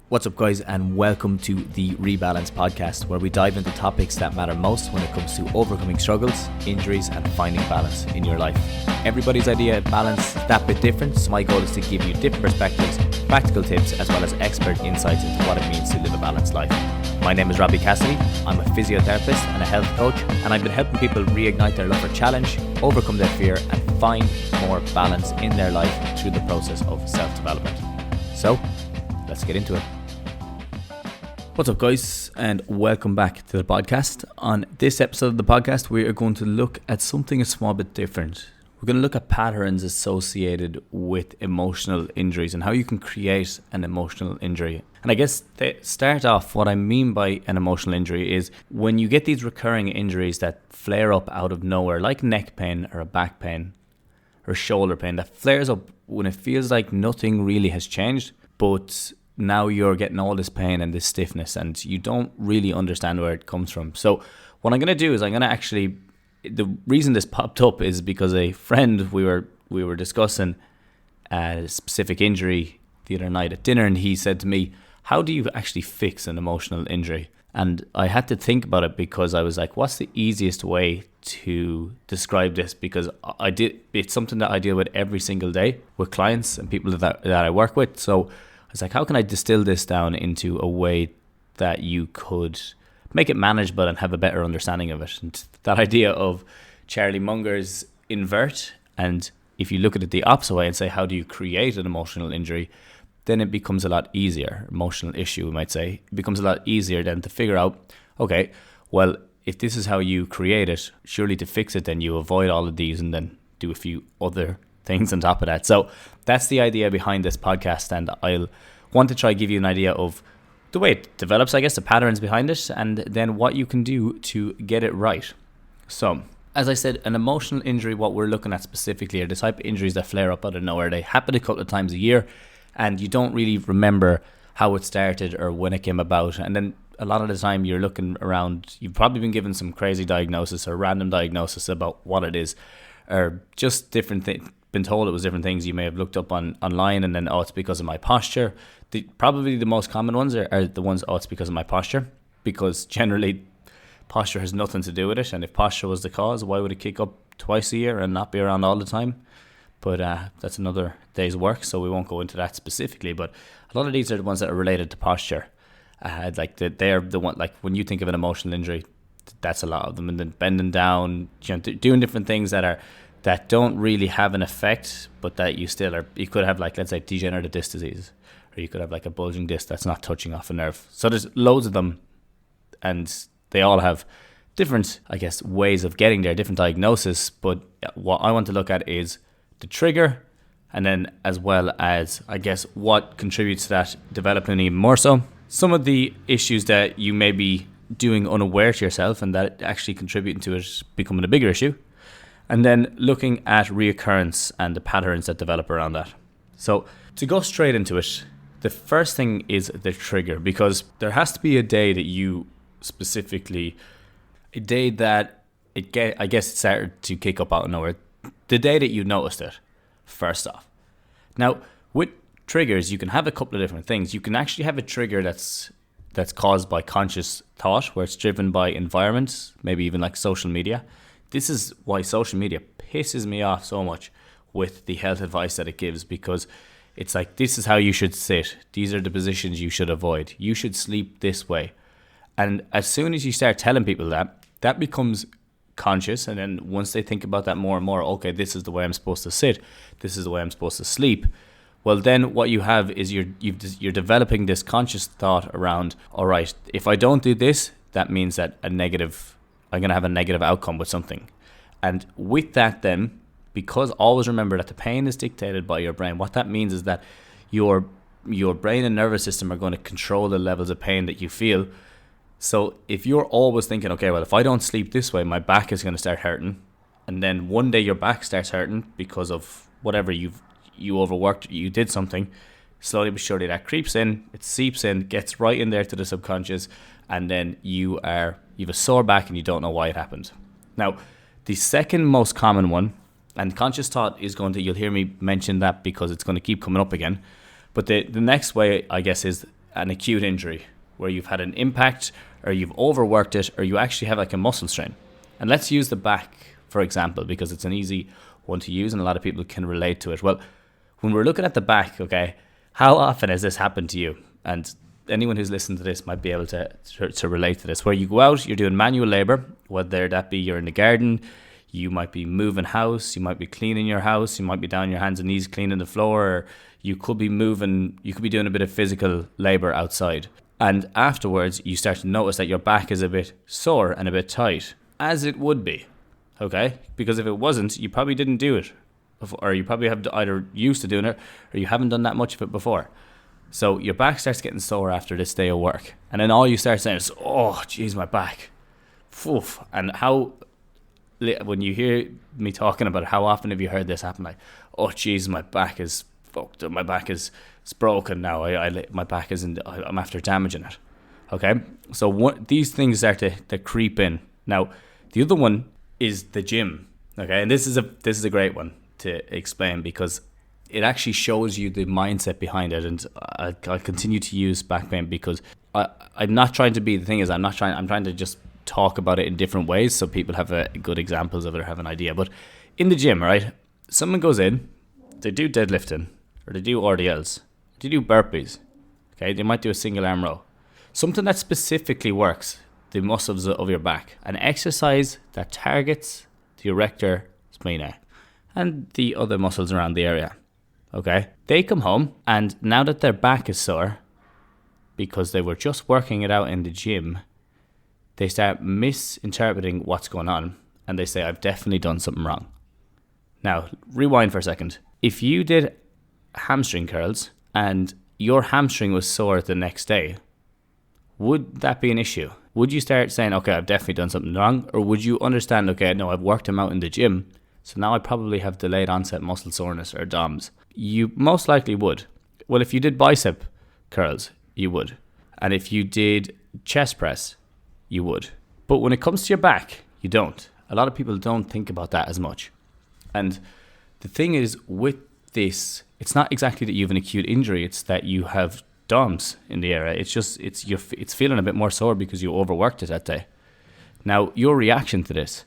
What's up, guys, and welcome to the Rebalance podcast, where we dive into topics that matter most when it comes to overcoming struggles, injuries, and finding balance in your life. Everybody's idea of balance is that bit different, so my goal is to give you different perspectives, practical tips, as well as expert insights into what it means to live a balanced life. My name is Robbie Cassidy. I'm a physiotherapist and a health coach, and I've been helping people reignite their love for challenge, overcome their fear, and find more balance in their life through the process of self-development. So, let's get into it. What's up, guys, and welcome back to the podcast. On this episode of the podcast, we are going to look at something a small bit different. We're going to look at patterns associated with emotional injuries and how you can create an emotional injury. And I guess to start off, what I mean by an emotional injury is when you get these recurring injuries that flare up out of nowhere, like neck pain or a back pain or shoulder pain, that flares up when it feels like nothing really has changed, but now you're getting all this pain and this stiffness and you don't really understand where it comes from. So what I'm going to do is the reason this popped up is because a friend, we were discussing a specific injury the other night at dinner, and he said to me, how do you actually fix an emotional injury? And I had to think about it because I was like, what's the easiest way to describe this? Because it's something that I deal with every single day with clients and people that I work with. So I was like, how can I distill this down into a way that you could make it manageable and have a better understanding of it? And that idea of Charlie Munger's invert, and if you look at it the opposite way and say, how do you create an emotional injury, then it becomes a lot easier. Emotional issue, we might say. It becomes a lot easier then to figure out, okay, well, if this is how you create it, surely to fix it, then you avoid all of these and then do a few other things on top of that. So that's the idea behind this podcast, and I'll want to try give you an idea of the way it develops, I guess, the patterns behind it, and then what you can do to get it right. So, as I said, an emotional injury, what we're looking at specifically are the type of injuries that flare up out of nowhere. They happen a couple of times a year, and you don't really remember how it started or when it came about. And then a lot of the time you're looking around, you've probably been given some crazy diagnosis or random diagnosis about what it is, or just different things. Been told it was different things you may have looked up online, and then, it's because of my posture. Probably the most common ones are the ones, it's because of my posture, because generally posture has nothing to do with it, and if posture was the cause, why would it kick up twice a year and not be around all the time? But that's another day's work, so we won't go into that specifically. But a lot of these are the ones that are related to posture. They're the one, like when you think of an emotional injury, that's a lot of them. And then bending down, doing different things that don't really have an effect, but that you still are. You could have, like, let's say, degenerative disc disease, or you could have like a bulging disc that's not touching off a nerve. So there's loads of them, and they all have different, I guess, ways of getting there, different diagnosis. But what I want to look at is the trigger, and then as well as, I guess, what contributes to that developing even more so. Some of the issues that you may be doing unaware to yourself and that actually contributing to it becoming a bigger issue. And then looking at reoccurrence and the patterns that develop around that. So to go straight into it, the first thing is the trigger, because there has to be a day that you specifically, a day that I guess it started to kick up out of nowhere. The day that you noticed it, first off. Now, with triggers, you can have a couple of different things. You can actually have a trigger that's caused by conscious thought, where it's driven by environments, maybe even like social media. This is why social media pisses me off so much with the health advice that it gives, because it's like, this is how you should sit. These are the positions you should avoid. You should sleep this way. And as soon as you start telling people that becomes conscious. And then once they think about that more and more, okay, this is the way I'm supposed to sit. This is the way I'm supposed to sleep. Well, then what you have is you're developing this conscious thought around, all right, if I don't do this, that means that I'm going to have a negative outcome with something. And with that then, because always remember that the pain is dictated by your brain, what that means is that your brain and nervous system are going to control the levels of pain that you feel. So if you're always thinking, okay, well, if I don't sleep this way, my back is going to start hurting. And then one day your back starts hurting because of whatever you overworked, you did something. Slowly but surely that creeps in, it seeps in, gets right in there to the subconscious, and then you have a sore back and you don't know why it happened. Now, the second most common one, and conscious thought is you'll hear me mention that because it's going to keep coming up again. But the next way, I guess, is an acute injury where you've had an impact or you've overworked it or you actually have like a muscle strain. And let's use the back, for example, because it's an easy one to use and a lot of people can relate to it. Well, when we're looking at the back, okay, how often has this happened to you? And anyone who's listened to this might be able to relate to this, where you go out, you're doing manual labor, whether that be you're in the garden, you might be moving house, you might be cleaning your house, you might be down on your hands and knees cleaning the floor, or you could be doing a bit of physical labor outside. And afterwards, you start to notice that your back is a bit sore and a bit tight, as it would be, okay? Because if it wasn't, you probably didn't do it, or you probably have either used to doing it, or you haven't done that much of it before. So your back starts getting sore after this day of work. And then all you start saying is, oh, geez, my back. Oof. And when you hear me talking about it, how often have you heard this happen? Like, oh, geez, my back is fucked up. My back is broken now. My back isn't, I'm after damaging it. Okay? So these things start to creep in. Now, the other one is the gym. Okay? And this is a great one to explain because it actually shows you the mindset behind it. And I'll continue to use back pain because I'm not trying to be, the thing is, I'm trying to just talk about it in different ways so people have good examples of it or have an idea. But in the gym, right, someone goes in, they do deadlifting or they do RDLs, they do burpees, okay, they might do a single arm row, something that specifically works the muscles of your back, an exercise that targets the erector spinae and the other muscles around the area. Okay, they come home and now that their back is sore because they were just working it out in the gym, they start misinterpreting what's going on and they say, I've definitely done something wrong. Now, rewind for a second. If you did hamstring curls and your hamstring was sore the next day, would that be an issue? Would you start saying, okay, I've definitely done something wrong? Or would you understand, okay, no, I've worked them out in the gym, so now I probably have delayed onset muscle soreness or DOMS? You most likely would. Well, if you did bicep curls, you would. And if you did chest press, you would. But when it comes to your back, you don't. A lot of people don't think about that as much. And the thing is with this, it's not exactly that you have an acute injury, it's that you have DOMS in the area. It's feeling a bit more sore because you overworked it that day. Now, your reaction to this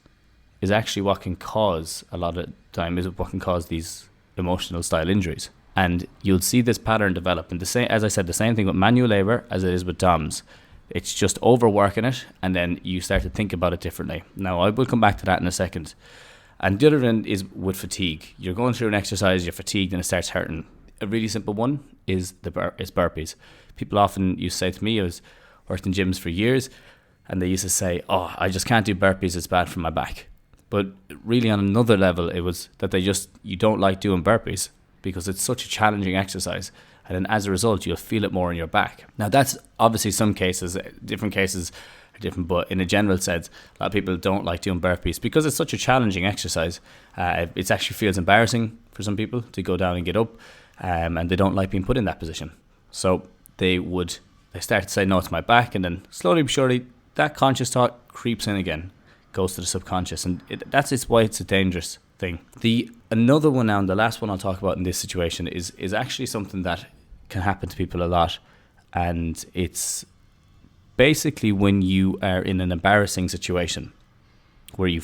is actually what can cause what can cause these emotional style injuries. And you'll see this pattern develop. And as I said, the same thing with manual labor as it is with DOMS. It's just overworking it, and then you start to think about it differently. Now, I will come back to that in a second. And the other one is with fatigue. You're going through an exercise, you're fatigued, and it starts hurting. A really simple one is burpees. People often used to say to me, I was worked in gyms for years, and they used to say, oh, I just can't do burpees, it's bad for my back. But really on another level, it was that you don't like doing burpees because it's such a challenging exercise. And then as a result, you'll feel it more in your back. Now, that's obviously some cases, different cases are different, but in a general sense, a lot of people don't like doing burpees because it's such a challenging exercise. It actually feels embarrassing for some people to go down and get up, and they don't like being put in that position. So they start to say, no, it's my back, and then slowly but surely, that conscious thought creeps in again, goes to the subconscious, and that's why it's a dangerous thing. Another one now, and the last one I'll talk about in this situation is actually something that can happen to people a lot, and it's basically when you are in an embarrassing situation where you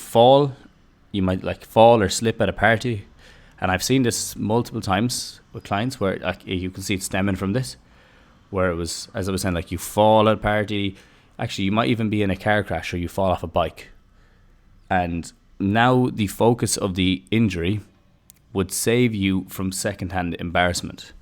might fall or slip at a party. And I've seen this multiple times with clients where you can see it stemming from this, where it was, as I was saying, like you fall at a party. Actually, you might even be in a car crash or you fall off a bike. And now the focus of the injury would save you from secondhand embarrassment,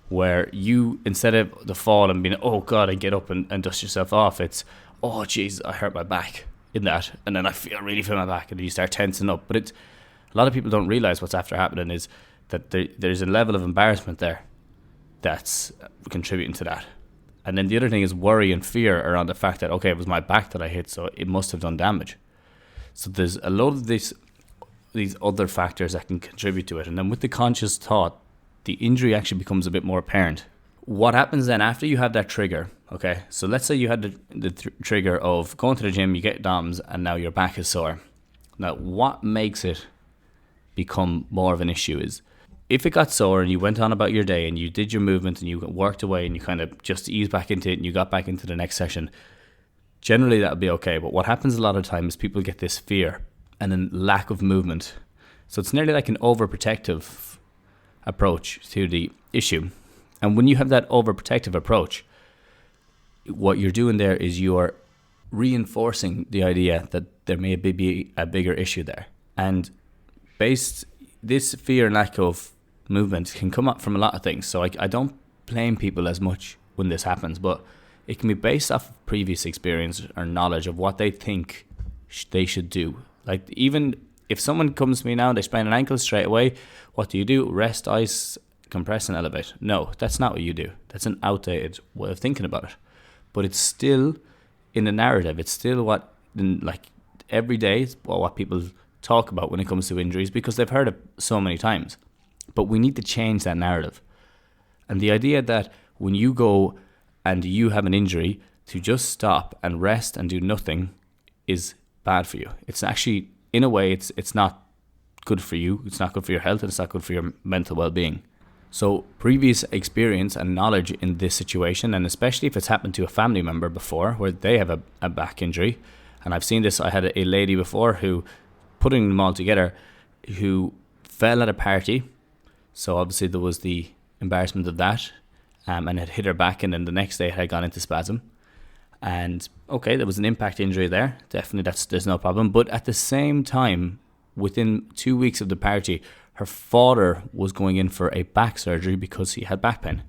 where you, instead of the fall and being, oh God, I get up and dust yourself off, it's, oh geez, I hurt my back in that. And then I really feel my back, and then you start tensing up. But a lot of people don't realize what's after happening is that there's a level of embarrassment there that's contributing to that. And then the other thing is worry and fear around the fact that, okay, it was my back that I hit, so it must have done damage. So there's a lot of these other factors that can contribute to it. And then with the conscious thought, the injury actually becomes a bit more apparent. What happens then after you have that trigger, okay, so let's say you had the trigger of going to the gym, you get DOMS, and now your back is sore. Now, what makes it become more of an issue is if it got sore and you went on about your day and you did your movement and you worked away and you kind of just eased back into it and you got back into the next session, generally that would be okay. But what happens a lot of times is people get this fear and then lack of movement. So it's nearly like an overprotective approach to the issue. And when you have that overprotective approach, what you're doing there is you're reinforcing the idea that there may be a bigger issue there. And this fear and lack of movement can come up from a lot of things. So I don't blame people as much when this happens, but it can be based off of previous experience or knowledge of what they think they should do. Like, even if someone comes to me now and they sprain an ankle straight away, what do? Rest, ice, compress and elevate? No, that's not what you do. That's an outdated way of thinking about it. But it's still in the narrative. It's still what, like, every day, it's what people talk about when it comes to injuries, because they've heard it so many times. But we need to change that narrative. And the idea that when you go and you have an injury, to just stop and rest and do nothing is bad for you. It's actually, in a way, it's not good for you. It's not good for your health, and it's not good for your mental well-being. So previous experience and knowledge in this situation, and especially if it's happened to a family member before where they have a back injury, and I've seen this, I had a lady before who, putting them all together, who fell at a party. So obviously there was the embarrassment of that, and it hit her back, and then the next day it had gone into spasm. And okay, there was an impact injury there. Definitely, there's no problem. But at the same time, within 2 weeks of the party, her father was going in for a back surgery because he had back pain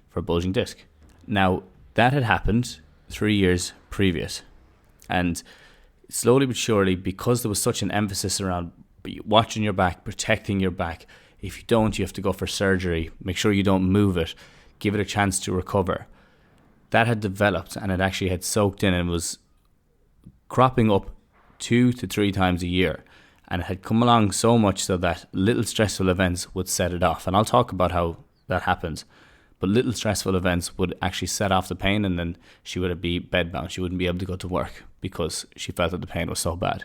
for a bulging disc. Now, that had happened 3 years previous. And slowly but surely, because there was such an emphasis around watching your back, protecting your back, if you don't, you have to go for surgery. Make sure you don't move it. Give it a chance to recover. That had developed, and it actually had soaked in and was cropping up 2 to 3 times a year. And it had come along so much so that little stressful events would set it off. And I'll talk about how that happens. But little stressful events would actually set off the pain, and then she would be bedbound. She wouldn't be able to go to work because she felt that the pain was so bad.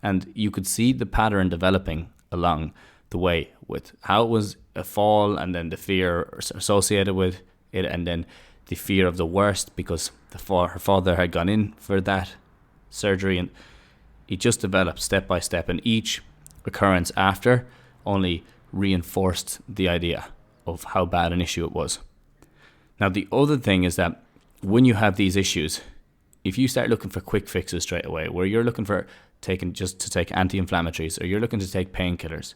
And you could see the pattern developing along the way with how it was a fall, and then the fear associated with it, and then the fear of the worst because her father had gone in for that surgery, and it just developed step by step, and each occurrence after only reinforced the idea of how bad an issue it was. Now, the other thing is that when you have these issues, if you start looking for quick fixes straight away, where you're looking for take anti-inflammatories, or you're looking to take painkillers,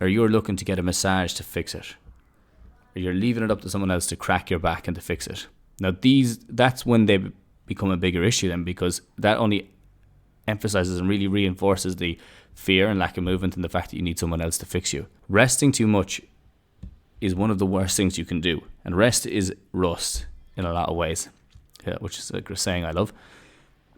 or you're looking to get a massage to fix it, or you're leaving it up to someone else to crack your back and to fix it. Now, that's when they become a bigger issue then, because that only emphasizes and really reinforces the fear and lack of movement and the fact that you need someone else to fix you. Resting too much is one of the worst things you can do. And rest is rust in a lot of ways, which is a saying I love.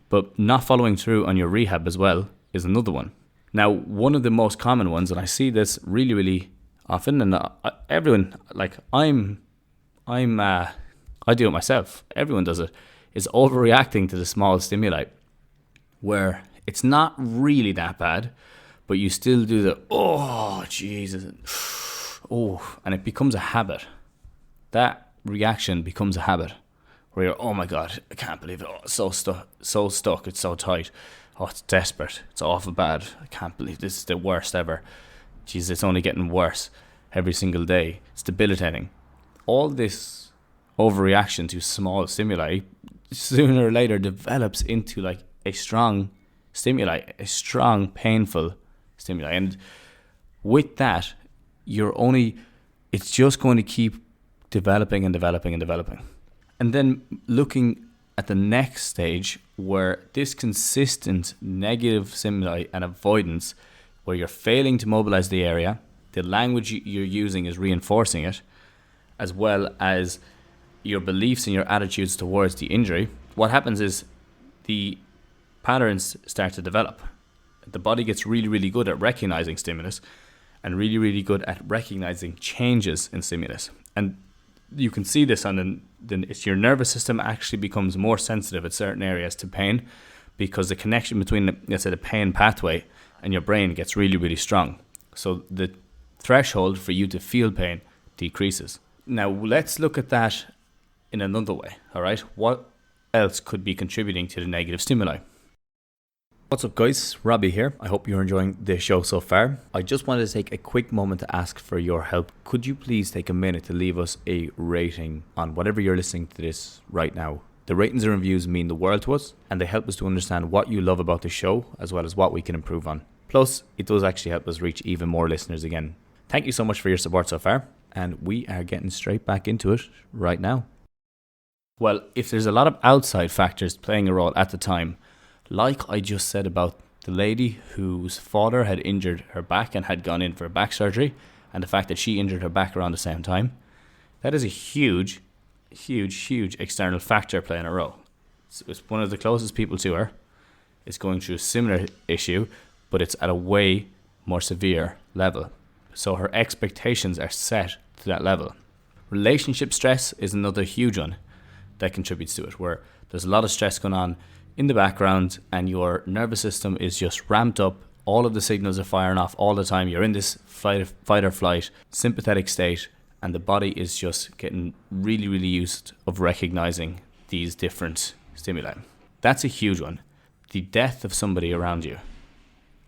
But not following through on your rehab as well is another one. Now, one of the most common ones, and I see this really, really often, and everyone, like I do it myself, everyone does it, is overreacting to the small stimuli, where it's not really that bad, but you still do the, oh, Jesus, oh, and it becomes a habit. That reaction becomes a habit, where you're, oh my God, I can't believe it, oh, it's so stuck, it's so tight, oh, it's desperate, it's awful bad, I can't believe this is the worst ever. Jesus, it's only getting worse every single day. It's debilitating. All this overreaction to small stimuli sooner or later develops into like a strong stimuli, a strong, painful stimuli. And with that, it's just going to keep developing and developing and developing. And then looking at the next stage, where this consistent negative stimuli and avoidance, where you're failing to mobilize the area, the language you're using is reinforcing it, as well as your beliefs and your attitudes towards the injury, what happens is the patterns start to develop. The body gets really, really good at recognizing stimulus and really, really good at recognizing changes in stimulus. And you can see this it's your nervous system actually becomes more sensitive at certain areas to pain, because the connection between, let's say, the pain pathway and your brain gets really, really strong. So the threshold for you to feel pain decreases. Now let's look at that in another way, all right? What else could be contributing to the negative stimuli? What's up guys, Robbie here. I hope you're enjoying the show so far. I just wanted to take a quick moment to ask for your help. Could you please take a minute to leave us a rating on whatever you're listening to this right now? The ratings and reviews mean the world to us, and they help us to understand what you love about the show as well as what we can improve on. Plus, it does actually help us reach even more listeners again. Thank you so much for your support so far, and we are getting straight back into it right now. Well, if there's a lot of outside factors playing a role at the time, like I just said about the lady whose father had injured her back and had gone in for back surgery, and the fact that she injured her back around the same time, that is a huge external factor playing a role. It's one of the closest people to her is going through a similar issue, but it's at a way more severe level. So her expectations are set to that level. Relationship stress is another huge one that contributes to it, where there's a lot of stress going on in the background and your nervous system is just ramped up. All of the signals are firing off all the time. You're in this fight or flight sympathetic state, and the body is just getting really used of recognizing these different stimuli. That's a huge one. The death of somebody around you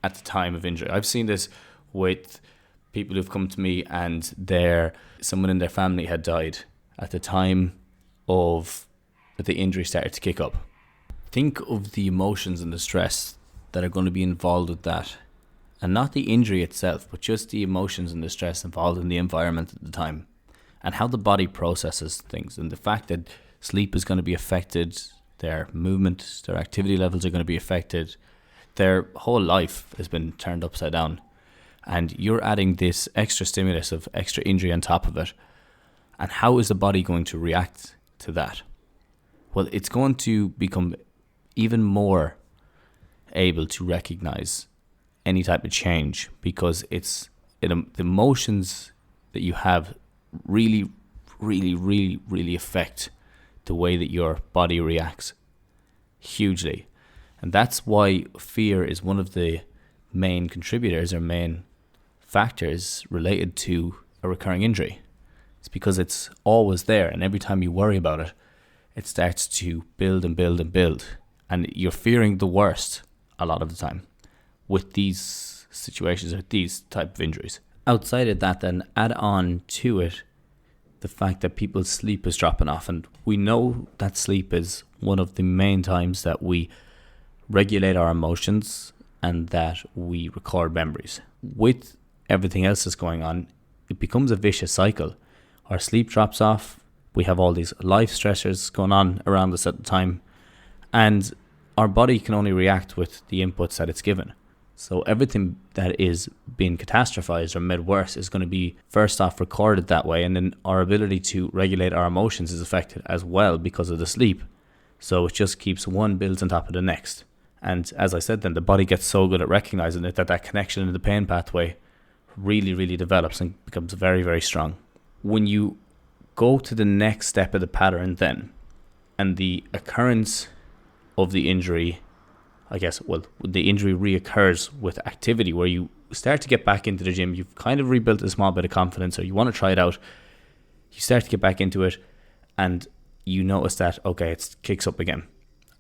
at the time of injury. I've seen this with people who've come to me and someone in their family had died at the time of that the injury started to kick up. Think of the emotions and the stress that are going to be involved with that, and not the injury itself, but just the emotions and the stress involved in the environment at the time, and how the body processes things, and the fact that sleep is going to be affected, their movement, their activity levels are going to be affected, their whole life has been turned upside down, and you're adding this extra stimulus of extra injury on top of it. And how is the body going to react to that? Well, it's going to become even more able to recognize any type of change, because the emotions that you have really affect the way that your body reacts hugely. And that's why fear is one of the main contributors or main factors related to a recurring injury. It's because it's always there, and every time you worry about it, it starts to build and build. And you're fearing the worst a lot of the time with these situations or these type of injuries. Outside of that, then add on to it the fact that people's sleep is dropping off. And we know that sleep is one of the main times that we regulate our emotions and that we record memories. With everything else that's going on, it becomes a vicious cycle. Our sleep drops off. We have all these life stressors going on around us at the time, and our body can only react with the inputs that it's given. So everything that is being catastrophized or made worse is going to be first off recorded that way, and then our ability to regulate our emotions is affected as well because of the sleep. So it just keeps one builds on top of the next. And as I said, then the body gets so good at recognizing it that connection in the pain pathway really develops and becomes very strong. When you go to the next step of the pattern then, and the occurrence of the injury, the injury reoccurs with activity where you start to get back into the gym, you've kind of rebuilt a small bit of confidence, or you want to try it out, you start to get back into it, and you notice that, okay, it kicks up again,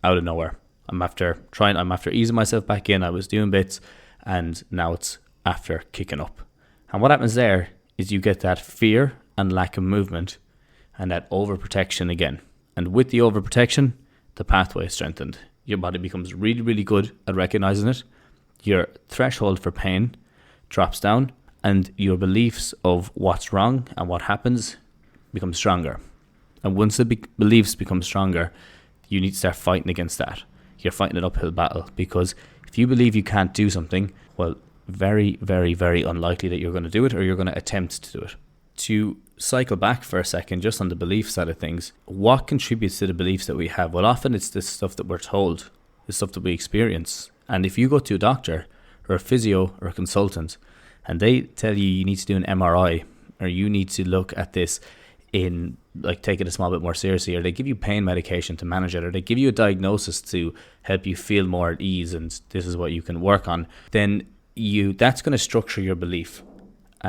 out of nowhere. I'm after easing myself back in, I was doing bits, and now it's after kicking up. And what happens there is you get that fear and lack of movement, and that overprotection again. And with the overprotection, the pathway is strengthened. Your body becomes really good at recognizing it. Your threshold for pain drops down, and your beliefs of what's wrong and what happens become stronger. And once the beliefs become stronger, you need to start fighting against that. You're fighting an uphill battle, because if you believe you can't do something, well, very unlikely that you're going to do it, or you're going to attempt to do it. To cycle back for a second, just on the belief side of things, what contributes to the beliefs that we have? Well, often it's the stuff that we're told, the stuff that we experience. And if you go to a doctor or a physio or a consultant, and they tell you need to do an MRI, or you need to look at this in, like, take it a small bit more seriously, or they give you pain medication to manage it, or they give you a diagnosis to help you feel more at ease, and this is what you can work on, then that's going to structure your belief.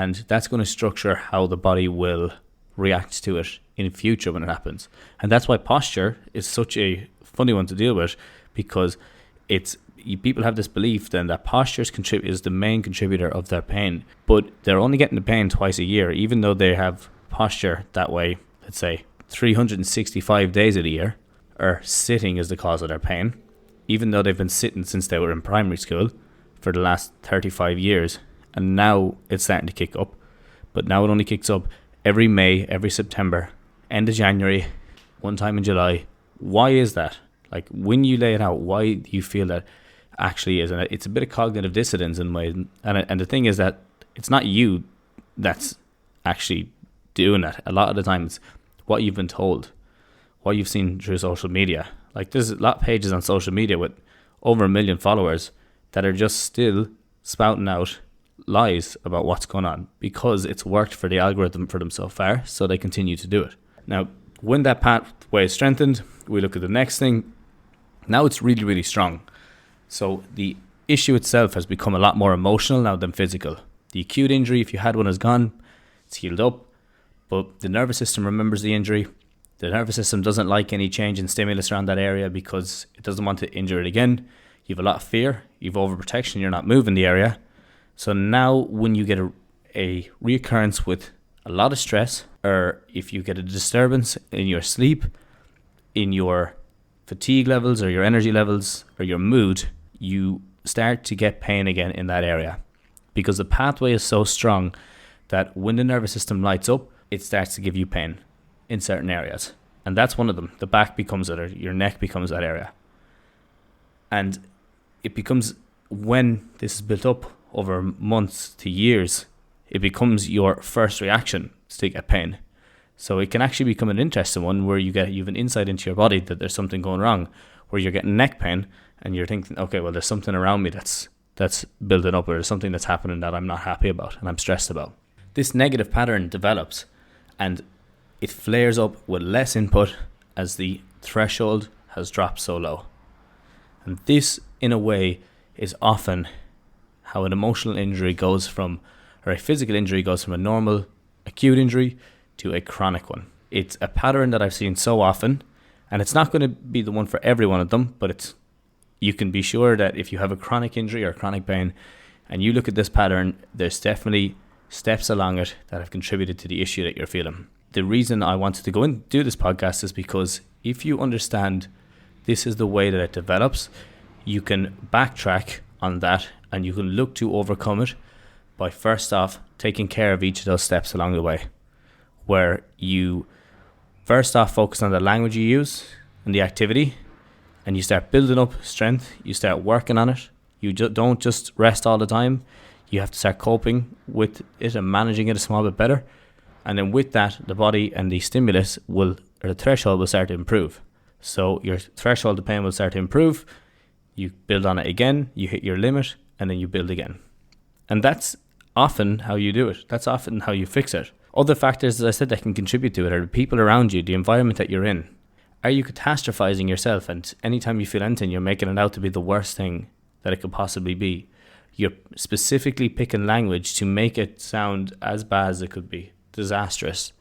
And that's going to structure how the body will react to it in future when it happens. And that's why posture is such a funny one to deal with, because people have this belief then that posture is the main contributor of their pain, but they're only getting the pain twice a year, even though they have posture that way, let's say 365 days of the year, or sitting is the cause of their pain, even though they've been sitting since they were in primary school for the last 35 years. And now it's starting to kick up, but now it only kicks up every May, every September, end of January, one time in July. Why is that? Like, when you lay it out, why do you feel that actually is? And it's a bit of cognitive dissonance in ways. And the thing is that it's not you that's actually doing that. A lot of the time it's what you've been told, what you've seen through social media. Like, there's a lot of pages on social media with over 1 million followers that are just still spouting out lies about what's going on because it's worked for the algorithm for them so far, so they continue to do it. Now, when that pathway is strengthened, we look at the next thing. Now it's really, really strong. So the issue itself has become a lot more emotional now than physical. The acute injury, if you had one, is gone. It's healed up. But the nervous system remembers the injury. The nervous system doesn't like any change in stimulus around that area because it doesn't want to injure it again. You have a lot of fear. You have overprotection. You're not moving the area. So now when you get a reoccurrence with a lot of stress, or if you get a disturbance in your sleep, in your fatigue levels or your energy levels or your mood, you start to get pain again in that area, because the pathway is so strong that when the nervous system lights up, it starts to give you pain in certain areas. And that's one of them. The back becomes it, or your neck becomes that area. And it becomes, when this is built up over months to years, it becomes your first reaction to get pain. So it can actually become an interesting one where you have an insight into your body that there's something going wrong, where you're getting neck pain and you're thinking, okay, well, there's something around me that's building up, or there's something that's happening that I'm not happy about and I'm stressed about. This negative pattern develops and it flares up with less input as the threshold has dropped so low. And this, in a way, is often how an emotional injury goes from, or a physical injury goes from a normal acute injury to a chronic one. It's a pattern that I've seen so often, and it's not going to be the one for every one of them, but you can be sure that if you have a chronic injury or chronic pain and you look at this pattern, there's definitely steps along it that have contributed to the issue that you're feeling. The reason I wanted to go and do this podcast is because if you understand this is the way that it develops, you can backtrack on that and you can look to overcome it by, first off, taking care of each of those steps along the way, where you first off focus on the language you use and the activity, and you start building up strength. You start working on it. You don't just rest all the time. You have to start coping with it and managing it a small bit better. And then with that, the body and the stimulus or the threshold will start to improve. So your threshold of pain will start to improve. You build on it again, you hit your limit, and then you build again. And that's often how you do it. That's often how you fix it. Other factors, as I said, that can contribute to it are the people around you, the environment that you're in. Are you catastrophizing yourself? And anytime you feel anything, you're making it out to be the worst thing that it could possibly be. You're specifically picking language to make it sound as bad as it could be. Disastrous,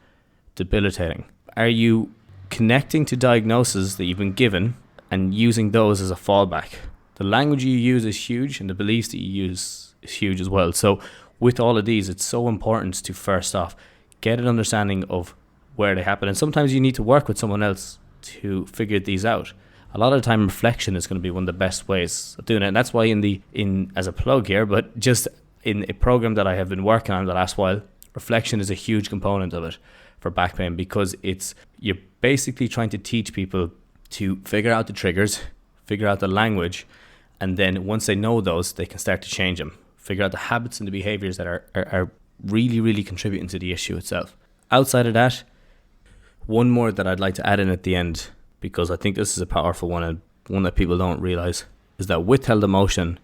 debilitating. Are you connecting to diagnoses that you've been given and using those as a fallback? The language you use is huge, and the beliefs that you use is huge as well. So with all of these, it's so important to first off get an understanding of where they happen. And sometimes you need to work with someone else to figure these out. A lot of the time, reflection is going to be one of the best ways of doing it. And that's why in as a plug here, but just in a program that I have been working on the last while, reflection is a huge component of it for back pain, because you're basically trying to teach people to figure out the triggers, figure out the language, and then once they know those, they can start to change them, figure out the habits and the behaviors that are really, really contributing to the issue itself. Outside of that, one more that I'd like to add in at the end, because I think this is a powerful one and one that people don't realize, is that withheld emotion,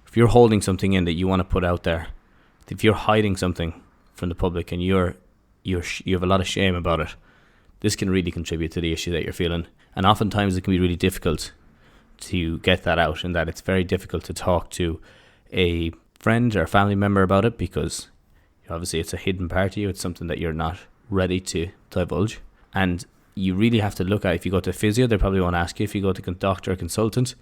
if you're holding something in that you want to put out there, if you're hiding something from the public and you have a lot of shame about it, this can really contribute to the issue that you're feeling. And oftentimes it can be really difficult to get that out, and that it's very difficult to talk to a friend or a family member about it, because Obviously, it's a hidden part of you. It's something that you're not ready to divulge. And you really have to look at, if you go to a physio, they probably won't ask you. If you go to a doctor or consultant,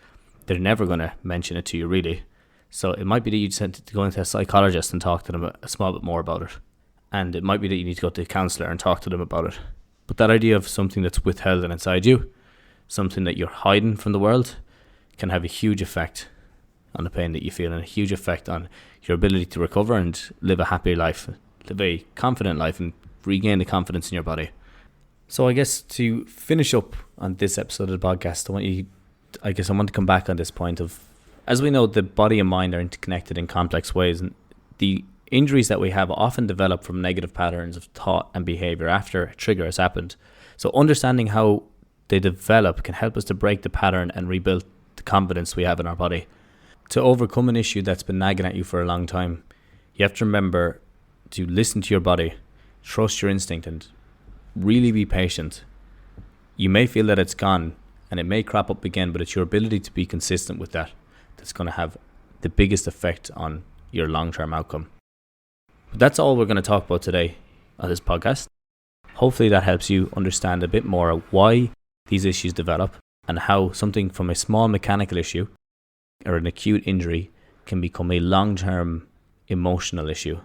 they're never going to mention it to you, really. So it might be that you just need to go into a psychologist and talk to them a small bit more about it. And it might be that you need to go to a counsellor and talk to them about it. But that idea of something that's withheld inside you, something that you're hiding from the world, can have a huge effect on the pain that you feel, and a huge effect on your ability to recover and live a happier life, live a confident life, and regain the confidence in your body. So I guess to finish up on this episode of the podcast, I want to come back on this point of, as we know, the body and mind are interconnected in complex ways, and the injuries that we have often develop from negative patterns of thought and behavior after a trigger has happened. So understanding how they develop can help us to break the pattern and rebuild the confidence we have in our body. To overcome an issue that's been nagging at you for a long time, you have to remember to listen to your body, trust your instinct, and really be patient. You may feel that it's gone and it may crop up again, but it's your ability to be consistent with that that's going to have the biggest effect on your long-term outcome. But that's all we're going to talk about today on this podcast. Hopefully that helps you understand a bit more of why these issues develop and how something from a small mechanical issue or an acute injury can become a long-term emotional issue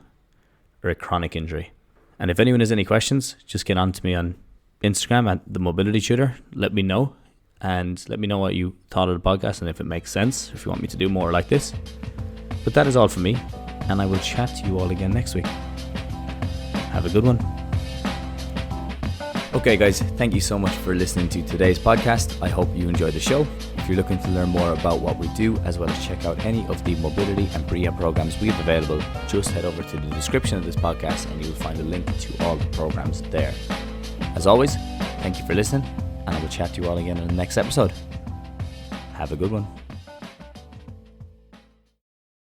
or a chronic injury. And if anyone has any questions, just get on to me on Instagram at The Mobility Tutor. Let me know, and let me know what you thought of the podcast and if it makes sense, if you want me to do more like this. But that is all for me, and I will chat to you all again next week. Have a good one. Okay guys, thank you so much for listening to today's podcast. I hope you enjoyed the show. If you're looking to learn more about what we do, as well as check out any of the mobility and rehab programs we have available, just head over to the description of this podcast and you will find a link to all the programs there. As always, thank you for listening, and I will chat to you all again in the next episode. Have a good one.